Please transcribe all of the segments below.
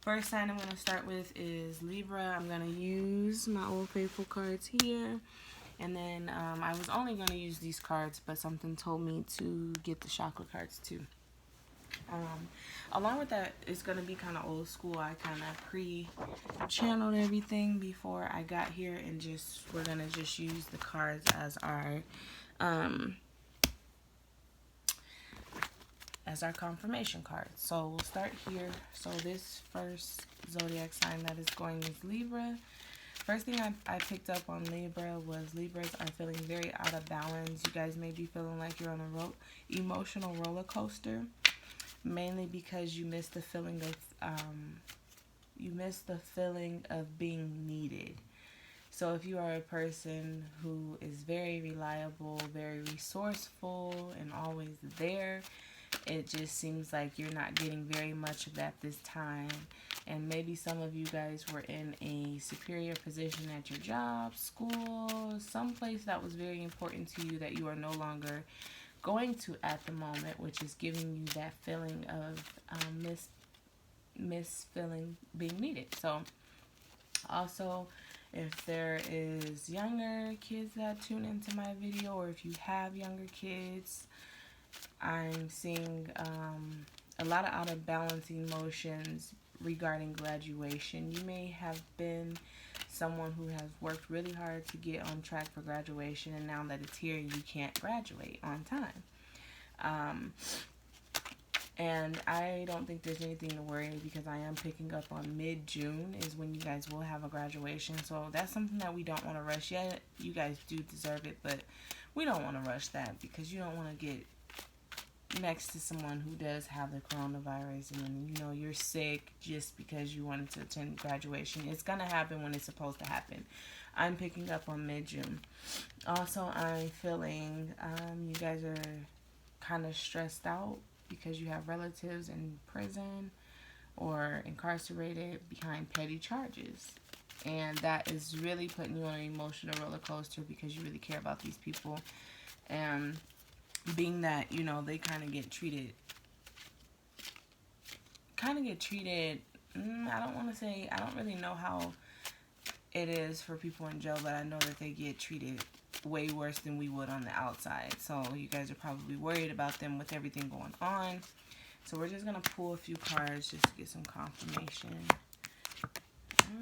First sign I'm going to start with is Libra. I'm going to use my Old Faithful cards here. And then I was only going to use these cards, but something told me to get the chakra cards too. Along with that, it's going to be kind of old school. I kind of pre-channeled everything before I got here, and we're going to just use the cards as our confirmation cards. So we'll start here. So this first zodiac sign that is going is Libra. First thing I picked up on Libra was Libras are feeling very out of balance. You guys may be feeling like you're on a emotional roller coaster, mainly because you miss the feeling of being needed. So if you are a person who is very reliable, very resourceful, and always there, it just seems like you're not getting very much of that this time. And maybe some of you guys were in a superior position at your job, school, someplace that was very important to you that you are no longer going to at the moment, which is giving you that feeling of being needed. So also, if there is younger kids that tune into my video, or if you have younger kids, I'm seeing a lot of out of balance emotions regarding graduation. You may have been someone who has worked really hard to get on track for graduation, and now that it's here, you can't graduate on time. And I don't think there's anything to worry, because I am picking up on mid-June is when you guys will have a graduation. So that's something that we don't want to rush yet. You guys do deserve it, but we don't want to rush that, because you don't want to get next to someone who does have the coronavirus, and then you're sick just because you wanted to attend graduation. It's gonna happen when it's supposed to happen. I'm picking up on mid-June. Also, I'm feeling you guys are kind of stressed out because you have relatives in prison or incarcerated behind petty charges, and that is really putting you on an emotional roller coaster because you really care about these people. And being that, they kind of get treated, I don't really know how it is for people in jail, but I know that they get treated way worse than we would on the outside. So you guys are probably worried about them with everything going on. So we're just going to pull a few cards just to get some confirmation.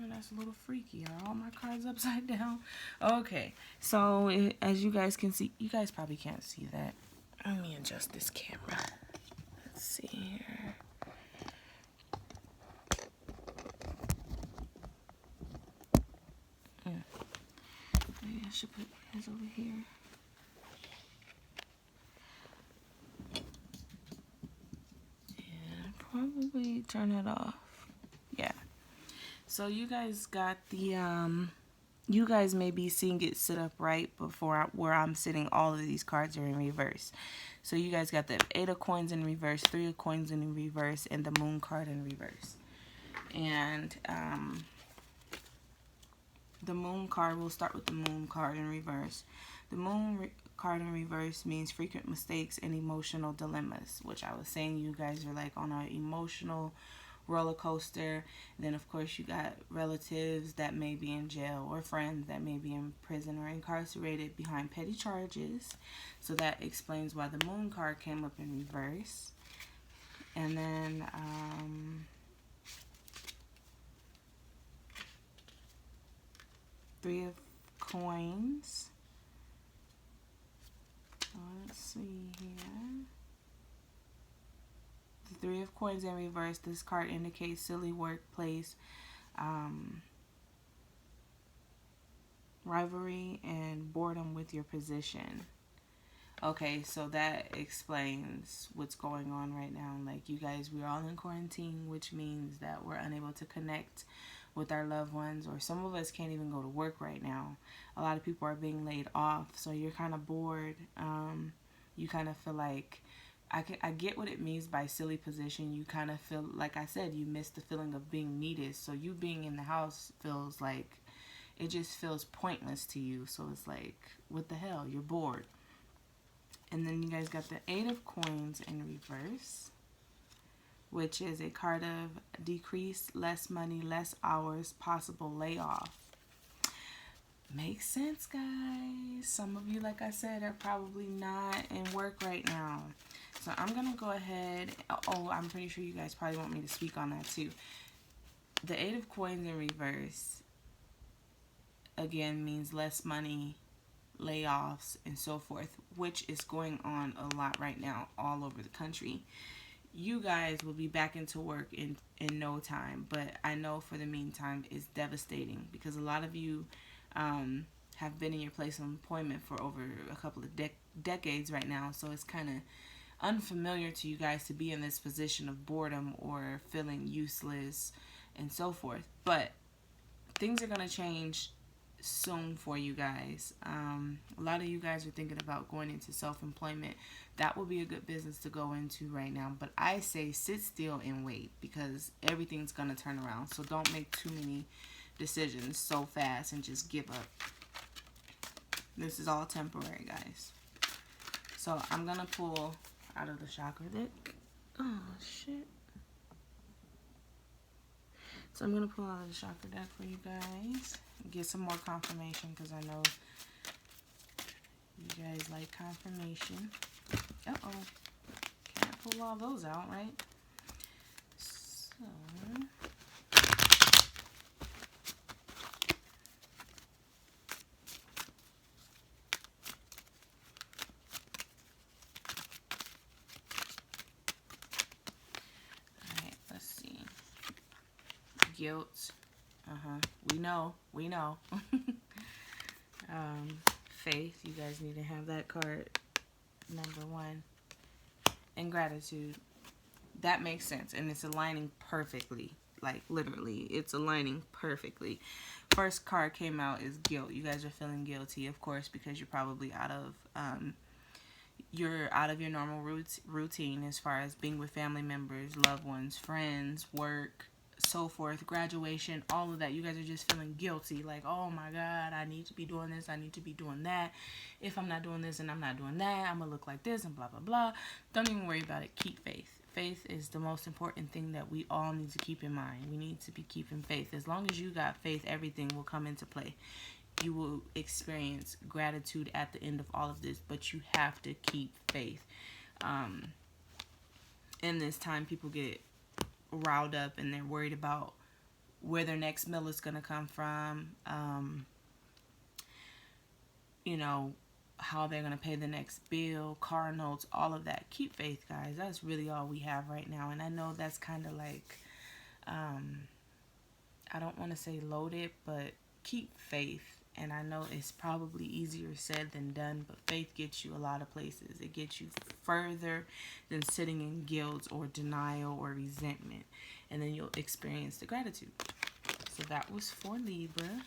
That's a little freaky. Are all my cards upside down? Okay, so as you guys can see, you guys probably can't see that. Let me adjust this camera. Let's see here. Maybe I should put this over here. Yeah, probably turn it off. Yeah. So you guys got the you guys may be seeing it sit up right before where I'm sitting. All of these cards are in reverse. So you guys got the 8 of coins in reverse, 3 of coins in reverse, and the moon card in reverse. And the moon card, we'll start with the moon card in reverse. The moon card in reverse means frequent mistakes and emotional dilemmas, which I was saying you guys are like on an emotional roller coaster. And then of course you got relatives that may be in jail, or friends that may be in prison or incarcerated behind petty charges. So that explains why the moon card came up in reverse. And then Three of coins. So let's see here. The 3 of coins in reverse. This card indicates silly workplace rivalry and boredom with your position. Okay, so that explains what's going on right now. Like, you guys, we're all in quarantine, which means that we're unable to connect with our loved ones, or some of us can't even go to work right now. A lot of people are being laid off, so you're kind of bored. You kind of feel like, I get what it means by silly position. You kind of feel, like I said, you miss the feeling of being needed. So you being in the house feels like, it just feels pointless to you. So it's like, what the hell? You're bored. And then you guys got the 8 of coins in reverse, which is a card of decrease, less money, less hours, possible layoff. Makes sense, guys. Some of you, like I said, are probably not in work right now. So I'm going to go ahead. Oh, I'm pretty sure you guys probably want me to speak on that too. The Eight of Coins in reverse, again, means less money, layoffs, and so forth, which is going on a lot right now all over the country. You guys will be back into work in no time, but I know for the meantime it's devastating because a lot of you have been in your place of employment for over a couple of decades right now, so it's kind of unfamiliar to you guys to be in this position of boredom or feeling useless and so forth. But things are going to change soon for you guys. A lot of you guys are thinking about going into self-employment. That will be a good business to go into right now, but I say sit still and wait because everything's going to turn around. So don't make too many decisions so fast and just give up. This is all temporary, guys. So I'm going to pull out of the chakra deck. Oh, shit. So I'm going to pull out of the chakra deck for you guys. Get some more confirmation because I know you guys like confirmation. Uh-oh. Can't pull all those out, right? So... Alright, let's see. Guilt. We know. Faith, you guys need to have that card, number 1. And gratitude. That makes sense, and it's aligning perfectly. Like, literally, it's aligning perfectly. First card came out is guilt. You guys are feeling guilty, of course, because you're probably out of your normal routine as far as being with family members, loved ones, friends, work, so forth, graduation, all of that. You guys are just feeling guilty, like, oh my God, I need to be doing this, I need to be doing that. If I'm not doing this and I'm not doing that, I'm gonna look like this and blah blah blah. Don't even worry about it. Keep faith. Faith is the most important thing that we all need to keep in mind. We need to be keeping faith. As long as you got faith, everything will come into play. You will experience gratitude at the end of all of this, but you have to keep faith. In this time, people get riled up and they're worried about where their next meal is going to come from, you know, how they're going to pay the next bill, car notes, all of that. Keep faith, guys. That's really all we have right now. And I know that's kind of like, I don't want to say loaded, but keep faith. And I know it's probably easier said than done, but faith gets you a lot of places. It gets you further than sitting in guilt or denial or resentment. And then you'll experience the gratitude. So that was for Libra.